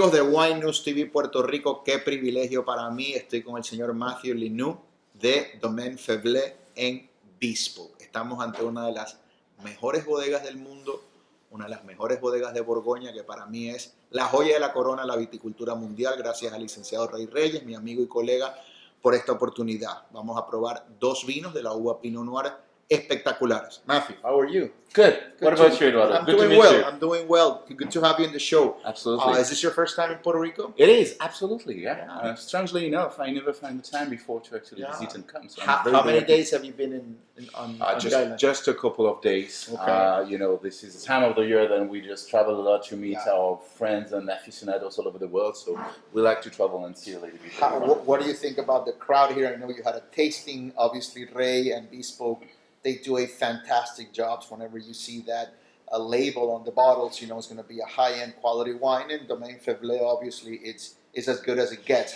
Amigos de Wine News TV Puerto Rico, qué privilegio para mí. Estoy con el señor Matthew Linou de Domaine Faiveley en Bespoke. Estamos ante una de las mejores bodegas del mundo, una de las mejores bodegas de Borgoña, que para mí es la joya de la corona de la viticultura mundial. Gracias al licenciado Rey Reyes, mi amigo y colega, por esta oportunidad. Vamos a probar 2 vinos de la uva Pinot Noir espectaculares. Matthew, how are you? Good. What about you, Eduardo? I'm Good to doing meet well. you. I'm doing well. Good to have you in the show. Absolutely. Is this your first time in Puerto Rico? It is, absolutely, yeah. Strangely enough, I never found the time before to actually visit and come. So How many days have you been on the island? Just a couple of days. Okay. This is the time of the year that we just travel a lot to meet our friends and aficionados all over the world. So we like to travel and see a little bit. What do you think about the crowd here? I know you had a tasting, obviously Ray and Bespoke. They do a fantastic job. Whenever you see that a label on the bottles, you know it's going to be a high-end quality wine. And Domaine Faiveley, obviously, it's as good as it gets.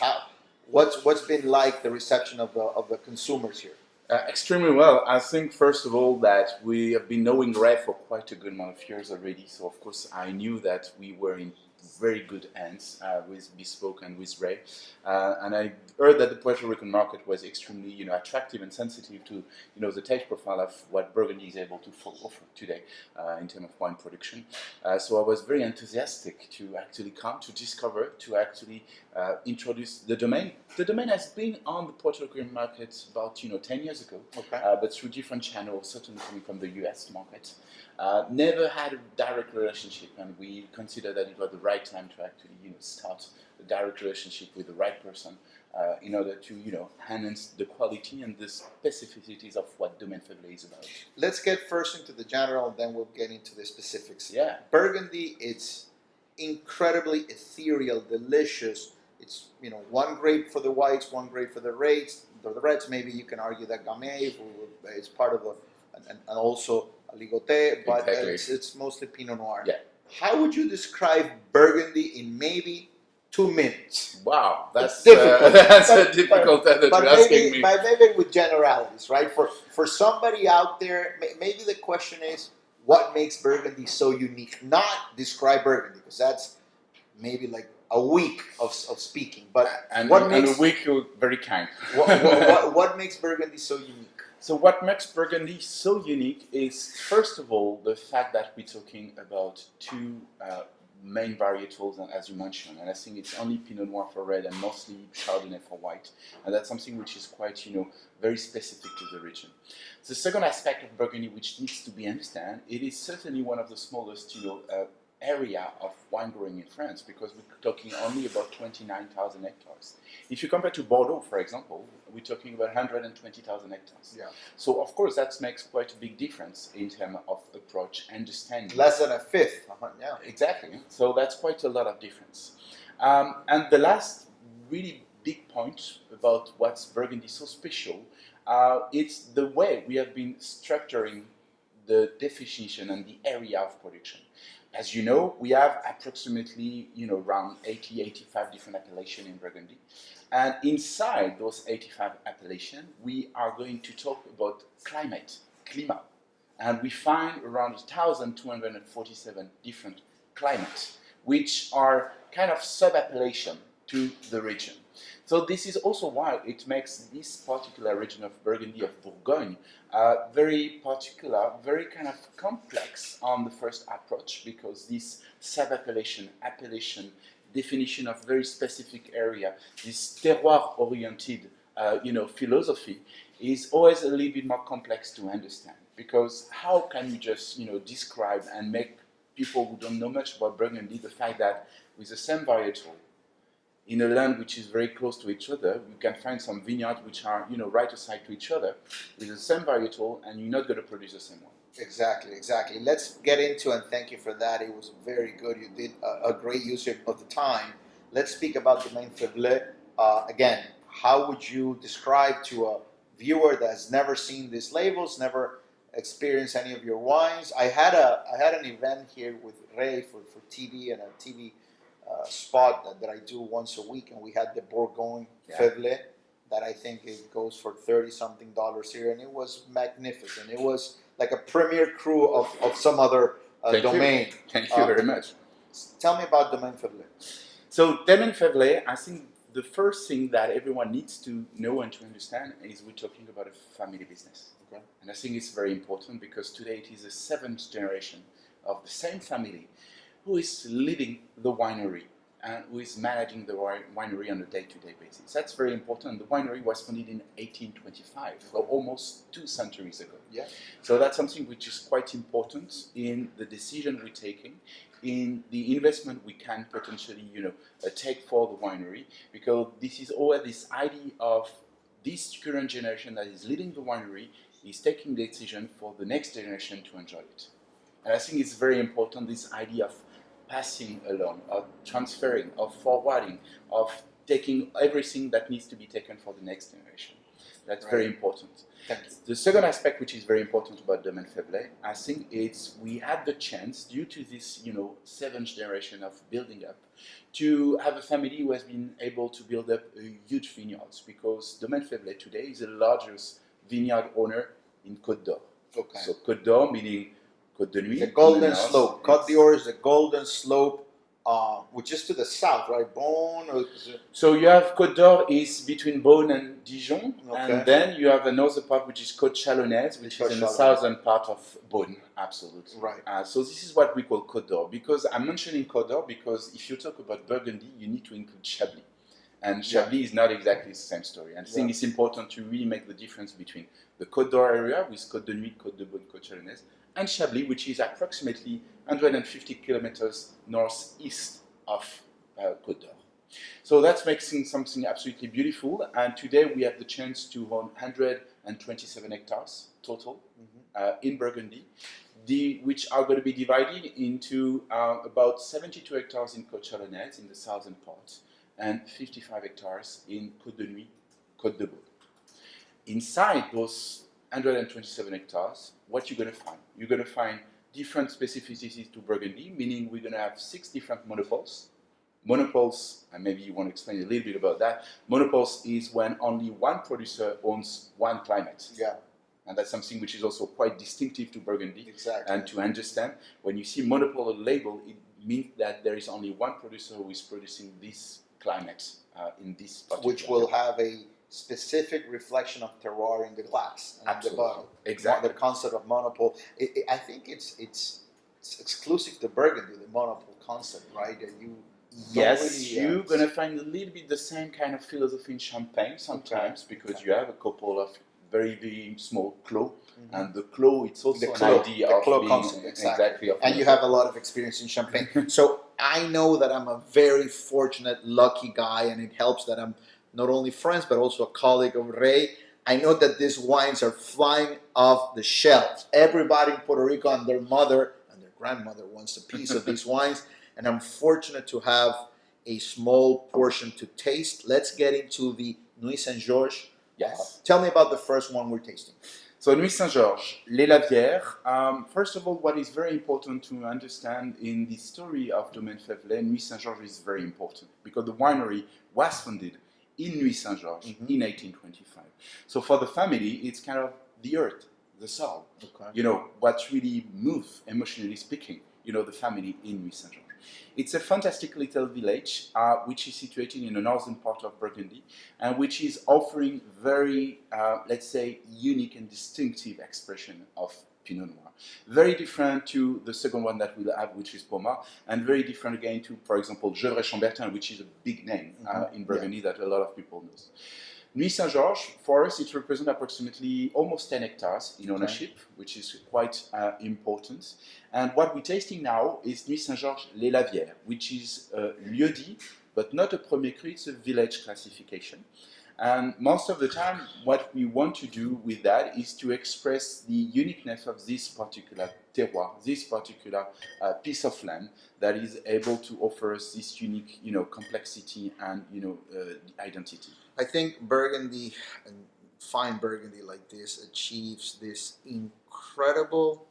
What's been like the reception of the consumers here? Extremely well. I think, first of all, that we have been knowing Ray for quite a good amount of years already. So, of course, I knew that we were in very good hands with Bespoke and with Ray. And I heard that the Puerto Rican market was extremely, attractive and sensitive to, the taste profile of what Burgundy is able to offer today in terms of wine production. So I was very enthusiastic to actually come to discover, to actually introduce the Domaine. The Domaine has been on the Puerto Rican market about, 10 years ago, but through different channels, certainly coming from the US market. Never had a direct relationship, and we considered that it was the right time to actually, start a direct relationship with the right person in order to, enhance the quality and the specificities of what Domaine Faiveley is about. Let's get first into the general, then we'll get into the specifics. Yeah. Burgundy, it's incredibly ethereal, delicious. It's, one grape for the whites, one grape for the reds. The reds, maybe you can argue that Gamay is part of and also Ligoté, but exactly. It's mostly Pinot Noir. Yeah. How would you describe Burgundy in maybe 2 minutes? Wow, that's difficult. difficult that you're asking me. But maybe with generalities, right? For somebody out there, maybe the question is, what makes Burgundy so unique? Not describe Burgundy, because that's maybe like a week of speaking. But and a week, you're very kind. what makes Burgundy so unique? So what makes Burgundy so unique is, first of all, the fact that we're talking about 2 main varietals, as you mentioned, and I think it's only Pinot Noir for red and mostly Chardonnay for white, and that's something which is quite, very specific to the region. The second aspect of Burgundy, which needs to be understood, it is certainly one of the smallest, area of wine growing in France, because we're talking only about 29,000 hectares. If you compare to Bordeaux, for example, we're talking about 120,000 hectares. Yeah. So, of course, that makes quite a big difference in terms of approach and understanding. Less than a fifth. Yeah. Exactly. So that's quite a lot of difference. And the last really big point about what's Burgundy so special, it's the way we have been structuring the definition and the area of production. As you know, we have approximately, around 85 different appellations in Burgundy. And inside those 85 appellations, we are going to talk about clima. And we find around 1,247 different climates, which are kind of sub-appellation to the region. So this is also why it makes this particular region of Burgundy, of Bourgogne, very particular, very kind of complex on the first approach, because this sub-appellation, appellation, definition of very specific area, this terroir-oriented, philosophy is always a little bit more complex to understand. Because how can you just, describe and make people who don't know much about Burgundy the fact that with the same varietal, in a land which is very close to each other, you can find some vineyards which are, right aside to each other with the same varietal, and you're not going to produce the same one. Exactly. Let's get into, and thank you for that. It was very good. You did a great use of the time. Let's speak about Domaine Faiveley. Again, how would you describe to a viewer that has never seen these labels, never experienced any of your wines? I had an event here with Ray for TV and a TV spot that I do once a week, and we had the Bourgogne Faiveley that I think it goes for $30-something here, and it was magnificent. It was like a premier crew of some other domain. Thank you very much. Tell me about Domaine Faiveley. So Domaine Faiveley, I think the first thing that everyone needs to know and to understand is we're talking about a family business. Okay. And I think it's very important because today it is the seventh generation of the same family who is leading the winery and who is managing the winery on a day-to-day basis. That's very important. The winery was founded in 1825, so almost 2 centuries ago. Yeah. So that's something which is quite important in the decision we're taking, in the investment we can potentially, take for the winery, because this is always this idea of this current generation that is leading the winery is taking the decision for the next generation to enjoy it. And I think it's very important, this idea of passing along, of transferring, of forwarding, of taking everything that needs to be taken for the next generation. That's very important. The second aspect, which is very important about Domaine Faiveley, I think it's we had the chance, due to this, 7th generation of building up, to have a family who has been able to build up a huge vineyards, because Domaine Faiveley today is the largest vineyard owner in Côte d'Or. Okay. So Côte d'Or meaning Côte de Nuit. The Golden Slope. Côte d'Or is the Golden Slope, which is to the south, right? Beaune. Or is it... So you have Côte d'Or is between Beaune and Dijon, Okay. and then you have another part which is Côte Chalonnaise, which is in the southern part of Beaune. Absolutely. Right. So this is what we call Côte d'Or. Because I'm mentioning Côte d'Or because if you talk about Burgundy, you need to include Chablis. And Chablis is not exactly the same story. And I think it's important to really make the difference between the Côte d'Or area with Côte de Nuit, Côte de Beaune, Côte Chalonnaise, and Chablis, which is approximately 150 kilometers northeast of Côte d'Or. So that's making something absolutely beautiful. And today we have the chance to own 127 hectares total in Burgundy, which are going to be divided into about 72 hectares in Côte Chalonnaise in the southern part, and 55 hectares in Côte de Nuit, Côte de Beaune. Inside those 127 hectares, what you're going to find? You're going to find different specificities to Burgundy, meaning we're going to have 6 different monopoles. Monopoles, and maybe you want to explain a little bit about that. Monopoles is when only one producer owns one climate. Yeah. And that's something which is also quite distinctive to Burgundy. Exactly. And to understand, when you see monopole label, it means that there is only one producer who is producing this climate in this particular which will have a specific reflection of terroir in the glass and the bottle. Exactly. The concept of monopole. I think it's exclusive to Burgundy, the monopole concept, right? That you you're going to find a little bit the same kind of philosophy in Champagne sometimes, because you have a couple of very, very small clos, and the clos, it's also an idea of being concept, exactly. And you have a lot of experience in Champagne. So I know that I'm a very fortunate, lucky guy, and it helps that I'm not only friends, but also a colleague of Ray. I know that these wines are flying off the shelves. Everybody in Puerto Rico and their mother and their grandmother wants a piece of these wines, and I'm fortunate to have a small portion to taste. Let's get into the Nuit Saint-Georges. Yes. Tell me about the first one we're tasting. So Nuit Saint-Georges, Les Lavières. First of all, what is very important to understand in the story of Domaine Faiveley, Nuit Saint-Georges is very important because the winery was founded in Nuit Saint-Georges in 1825. So for the family, it's kind of the earth, the soul. Okay. What really moves, emotionally speaking, the family in Nuit Saint-Georges. It's a fantastic little village which is situated in the northern part of Burgundy and which is offering very, let's say, unique and distinctive expression of Pinot Noir. Very different to the second one that we'll have, which is Pommard, and very different again to, for example, Gevrey-Chambertin, which is a big name in Burgundy that a lot of people know. Nuit Saint-Georges, for us, it represents approximately almost 10 hectares in ownership, which is quite important. And what we're tasting now is Nuit Saint-Georges Les Lavières, which is a lieu-dit, but not a premier cru, it's a village classification. And most of the time, what we want to do with that is to express the uniqueness of this particular terroir, this particular piece of land that is able to offer us this unique, complexity and, identity. I think Burgundy, and fine Burgundy like this, achieves this incredible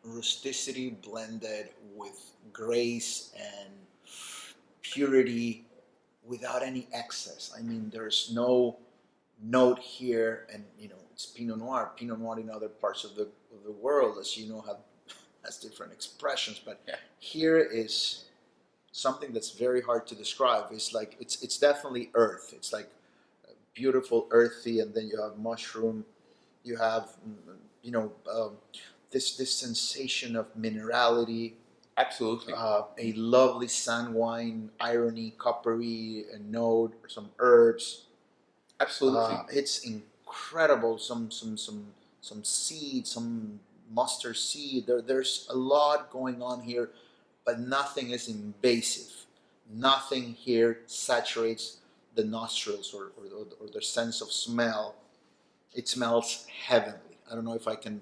rusticity blended with grace and purity without any excess. I mean, there's no note here, and it's Pinot Noir. Pinot Noir in other parts of the world, as you know, has different expressions, but here is something that's very hard to describe. It's like it's definitely earth. It's like beautiful earthy, and then you have mushroom. You have this sensation of minerality. Absolutely. A lovely sandwine, irony, coppery, a note, some herbs. Absolutely. It's incredible. Some seed, some mustard seed. There's a lot going on here, but nothing is invasive. Nothing here saturates the nostrils or the sense of smell. It smells heavenly. I don't know if I can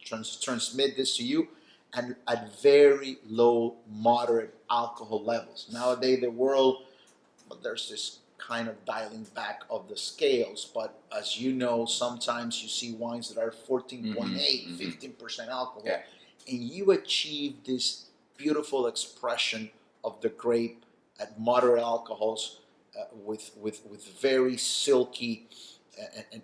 transmit this to you, and at very low, moderate alcohol levels. Nowadays, the world, there's this kind of dialing back of the scales, but as you know, sometimes you see wines that are 14.8, 15% alcohol, Yeah. and you achieve this beautiful expression of the grape at moderate alcohols with very silky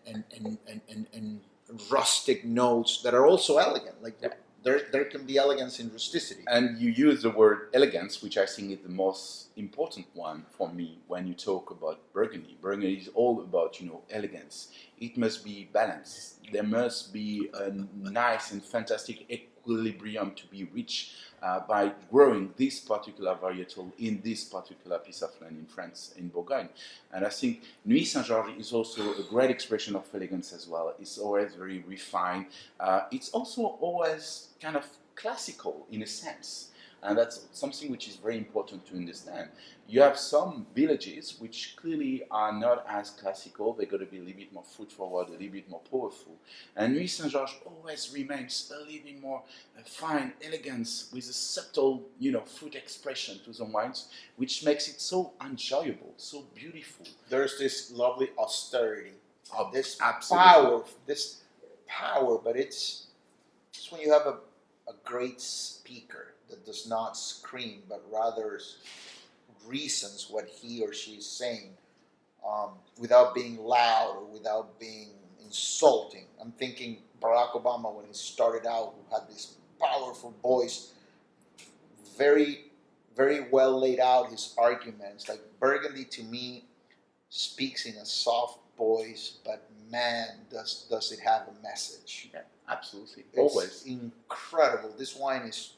and rustic notes that are also elegant. Like Yeah. there can be elegance in rusticity. And you use the word elegance, which I think is the most important one for me when you talk about Burgundy. Burgundy is all about, elegance. It must be balanced. There must be a nice and fantastic equilibrium to be reached by growing this particular varietal in this particular piece of land in France, in Bourgogne. And I think Nuit Saint-Georges is also a great expression of elegance as well. It's always very refined. It's also always kind of classical in a sense. And that's something which is very important to understand. You have some villages which clearly are not as classical. They're going to be a little bit more food forward, a little bit more powerful. And Nuit Saint-Georges always remains a little bit more fine elegance with a subtle, fruit expression to the wines, which makes it so enjoyable, so beautiful. There's this lovely austerity, this Absolutely. power, but it's when you have a great speaker that does not scream, but rather reasons what he or she is saying without being loud or without being insulting. I'm thinking Barack Obama when he started out, who had this powerful voice, very, very well laid out his arguments. Like Burgundy to me speaks in a soft voice, but man, does it have a message. Yeah, absolutely. It's Always. incredible. This wine is,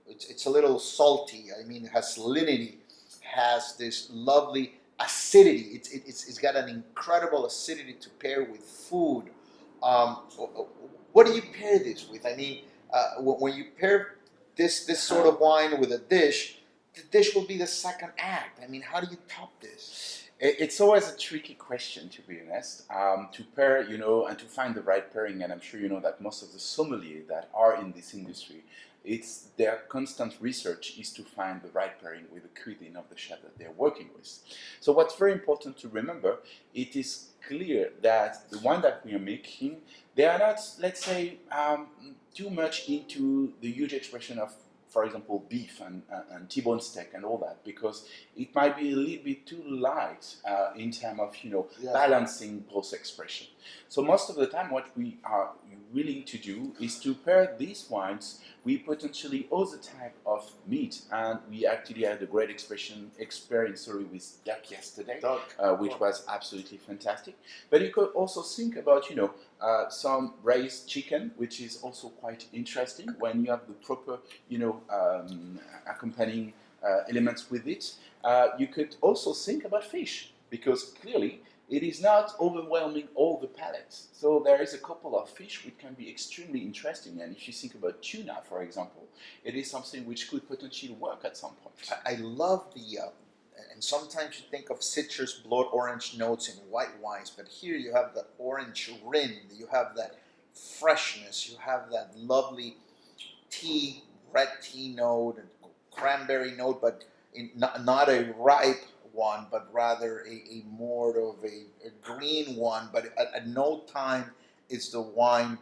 it's a little salty. I mean, it has salinity, has this lovely acidity. It's got an incredible acidity to pair with food. What do you pair this with? I mean, when you pair this sort of wine with a dish, the dish will be the second act. I mean, how do you top this? It's always a tricky question, to be honest, to pair, and to find the right pairing. And I'm sure you know that most of the sommeliers that are in this industry, it's their constant research is to find the right pairing with the cuisine of the chef that they're working with. So what's very important to remember, it is clear that the wine that we are making, they are not, let's say, too much into the huge expression of, for example, beef and T-bone steak and all that, because it might be a little bit too light in terms of, balancing both expression. So most of the time what we are willing to do is to pair these wines with potentially other type of meat. And we actually had a great experience with duck yesterday, which was absolutely fantastic. But you could also think about, some raised chicken, which is also quite interesting when you have the proper, accompanying elements with it. You could also think about fish, because clearly it is not overwhelming all the palates. So there is a couple of fish which can be extremely interesting. And if you think about tuna, for example, it is something which could potentially work at some point. I love and sometimes you think of citrus, blood orange notes in white wines, but here you have the orange rind, you have that freshness, you have that lovely red tea note, and cranberry note, but not a ripe one, but rather a more of a green one. But at no time is the wine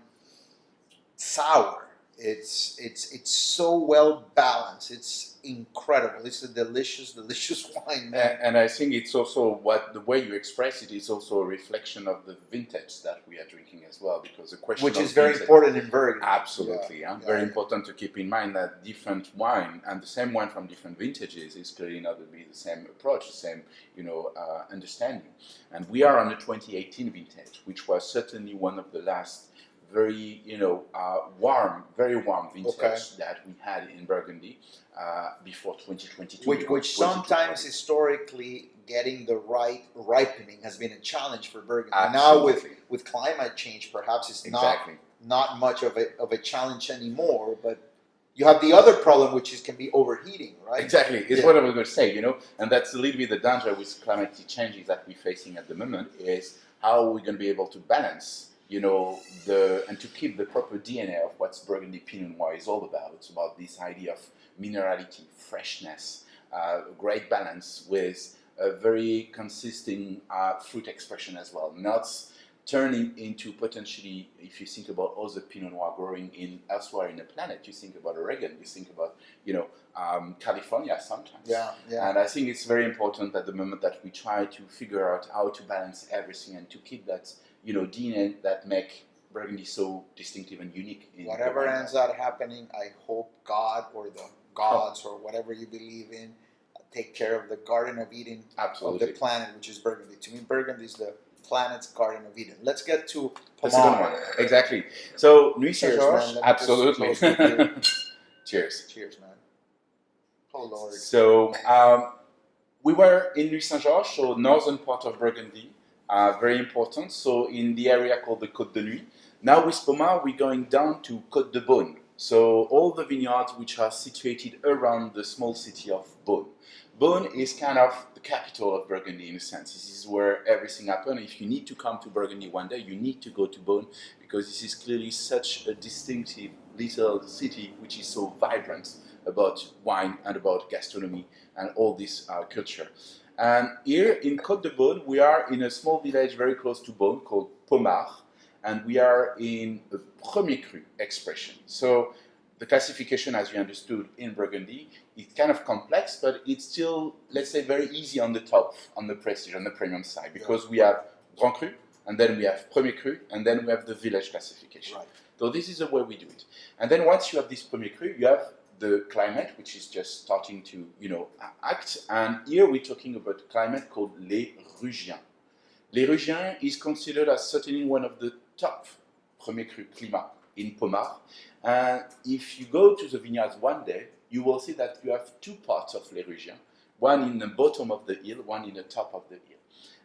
sour. It's so well balanced. It's incredible. It's a delicious, delicious wine, man. And I think it's also what the way you express it is also a reflection of the vintage that we are drinking as well, because the question Which of is very vintage- important in Burgundy. Absolutely, Yeah, very yeah. important to keep in mind that different wine and the same wine from different vintages is clearly not going to be the same approach, the same understanding. And we are on the 2018 vintage, which was certainly one of the last very very warm vintage that we had in Burgundy before 2022. Which sometimes historically getting the right ripening has been a challenge for Burgundy. Absolutely. Now with climate change, perhaps it's Exactly. not much of a challenge anymore. But you have the other problem, which is can be overheating, right? Exactly, it's what I was going to say, and that's a little bit the danger with climatic changes that we're facing at the moment is how we're going to be able to balance, and to keep the proper DNA of what Burgundy Pinot Noir is all about. It's about this idea of minerality, freshness, great balance with a very consistent fruit expression as well, not turning into potentially, if you think about other Pinot Noir growing elsewhere in the planet, you think about Oregon, you think about, California sometimes. Yeah. And I think it's very important at the moment that we try to figure out how to balance everything and to keep that, DNA that make Burgundy so distinctive and unique. Whatever ends up happening, I hope God or the gods or whatever you believe in take care of the Garden of Eden Absolutely. of the planet, which is Burgundy. To me, Burgundy is the planet's Garden of Eden. Let's get to the second one. Exactly. So, Nuit Cheers, Saint-Georges, man. absolutely. Cheers. Cheers, man. Oh, Lord. So, we were in Nuit Saint-Georges, so northern part of Burgundy, very important. So, in the area called the Côte de Nuit. Now, with Pommard, we're going down to Côte de Beaune. So, all the vineyards which are situated around the small city of Beaune. Beaune is kind of the capital of Burgundy in a sense. This is where everything happens. If you need to come to Burgundy one day, you need to go to Beaune because this is clearly such a distinctive little city which is so vibrant about wine and about gastronomy and all this culture. And here in Côte de Beaune, we are in a small village very close to Beaune called Pommard, and we are in a Premier Cru expression. So the classification, as you understood, in Burgundy, is kind of complex, but it's still, let's say, very easy on the top, on the prestige, on the premium side, because we have Grand Cru, and then we have Premier Cru, and then we have the village classification. Right. So this is the way we do it. And then once you have this Premier Cru, you have the climate, which is just starting to, act. And here we're talking about a climate called Les Rugiens. Les Rugiens is considered as certainly one of the top Premier Cru climat in Pommard. And if you go to the vineyards one day, you will see that you have two parts of Les Rugiens, one in the bottom of the hill, one in the top of the hill.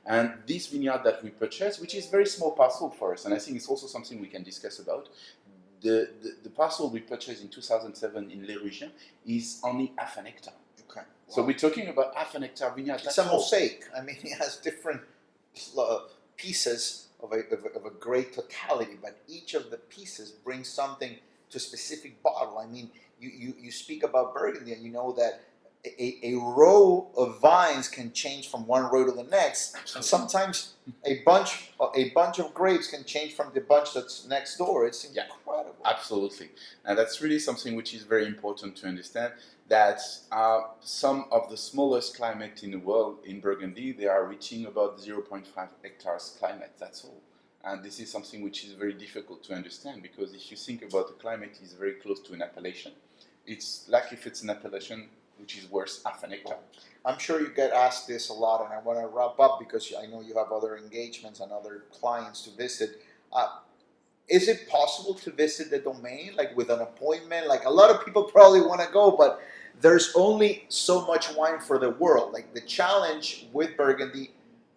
And this vineyard that we purchased, which is a very small parcel for us, and I think it's also something we can discuss about, the parcel we purchased in 2007 in Les Rugiens is only half an hectare. Okay. Wow. So we're talking about half an hectare vineyard. It's a mosaic. I mean, it has different pieces of a great totality, but each of the pieces brings something to a specific bottle. I mean, you speak about Burgundy, and you know that a row of vines can change from one row to the next. And sometimes a bunch of grapes can change from the bunch that's next door. It's incredible. Absolutely. And that's really something which is very important to understand, that some of the smallest climate in the world in Burgundy, they are reaching about 0.5 hectares climate, that's all. And this is something which is very difficult to understand, because if you think about the climate is very close to an appellation, it's like if it's an appellation which is worth half an hectare. I'm sure you get asked this a lot, and I want to wrap up because I know you have other engagements and other clients to visit. Is it possible to visit the domain, like with an appointment? Like a lot of people probably want to go, but there's only so much wine for the world. Like the challenge with Burgundy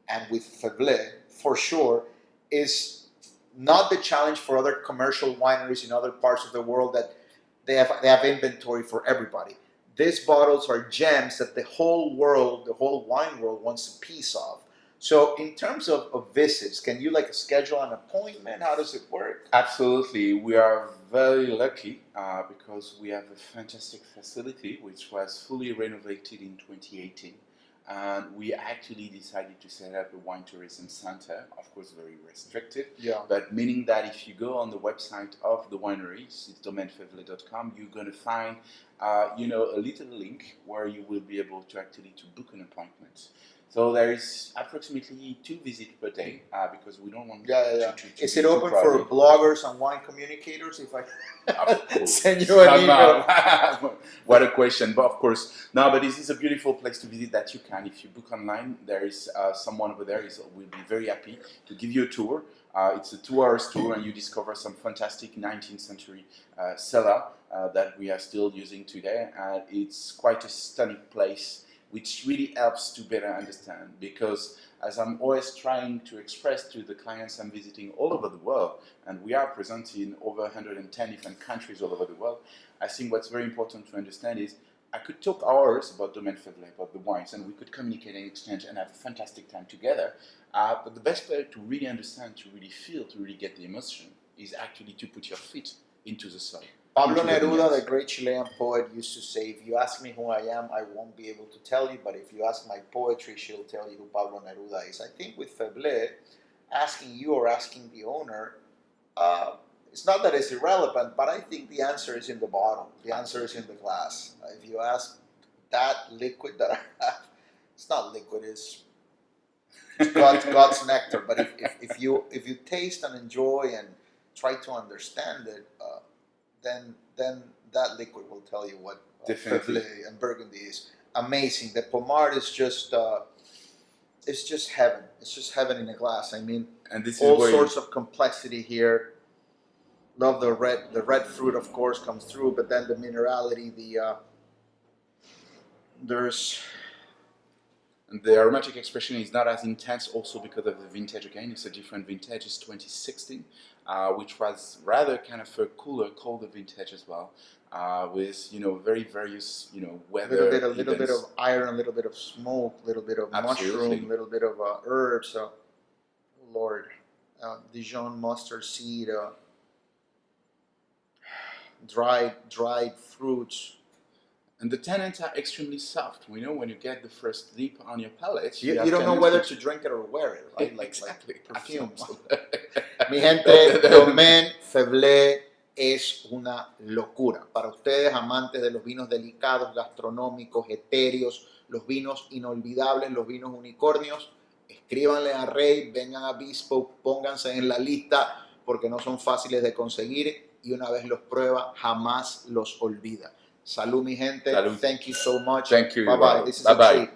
and with Faiveley, for sure, is not the challenge for other commercial wineries in other parts of the world that they have inventory for everybody. These bottles are gems that the whole world, the whole wine world wants a piece of. So in terms of visits, can you schedule an appointment? How does it work? Absolutely. We are very lucky because we have a fantastic facility which was fully renovated in 2018. and we actually decided to set up a wine tourism center, of course very restricted, Yeah. but meaning that if you go on the website of the wineries, it's domainefaiveley.com, you're going to find a little link where you will be able to actually to book an appointment. So there is approximately 2 visits per day because we don't want Yeah. to Is be it too open for crowded. bloggers and wine communicators? If I Of course. send you an email. What a question. But of course, no, but this is a beautiful place to visit that you can. If you book online, there is someone over there will be very happy to give you a tour. It's a 2-hour tour and you discover some fantastic 19th century cellar that we are still using today. And it's quite a stunning place, which really helps to better understand, because as I'm always trying to express to the clients I'm visiting all over the world, and we are present in over 110 different countries all over the world, I think what's very important to understand is I could talk hours about Domaine Faiveley, about the wines, and we could communicate and exchange and have a fantastic time together. But the best way to really understand, to really feel, to really get the emotion is actually to put your feet into the soil. Pablo Neruda, the great Chilean poet, used to say, if you ask me who I am, I won't be able to tell you, but if you ask my poetry, she'll tell you who Pablo Neruda is. I think with Faiveley, asking you or asking the owner, it's not that it's irrelevant, but I think the answer is in the bottle. The answer is in the glass. If you ask that liquid that I have, it's not liquid, it's God's nectar. But if you taste and enjoy and try to understand it, then that liquid will tell you what Faiveley and Burgundy is. Amazing. The Pommard is just it's just heaven. It's just heaven in a glass. I mean, and this is all sorts of complexity here. Love the red fruit, of course, comes through, but then the minerality, and the aromatic expression is not as intense also because of the vintage again. It's a different vintage. It's 2016, which was rather kind of a colder vintage as well, with very various weather. A little bit of iron, a little bit of smoke, a little bit of mushroom, a little bit of herbs. Lord, Dijon mustard seed, dried fruits. And the tannins are extremely soft. We know when you get the first dip on your palate, you don't know whether to drink it or wear it, right? Exactly. Like perfume. Mi gente, Domaine Faiveley es una locura. Para ustedes, amantes de los vinos delicados, gastronómicos, etéreos, los vinos inolvidables, los vinos unicornios, escríbanle a Rey, vengan a Bespoke, pónganse en la lista porque no son fáciles de conseguir y una vez los prueba, jamás los olvida. Salud, mi gente. Salud. Thank you so much. Thank you. Bye-bye. This is Bye-bye. a treat.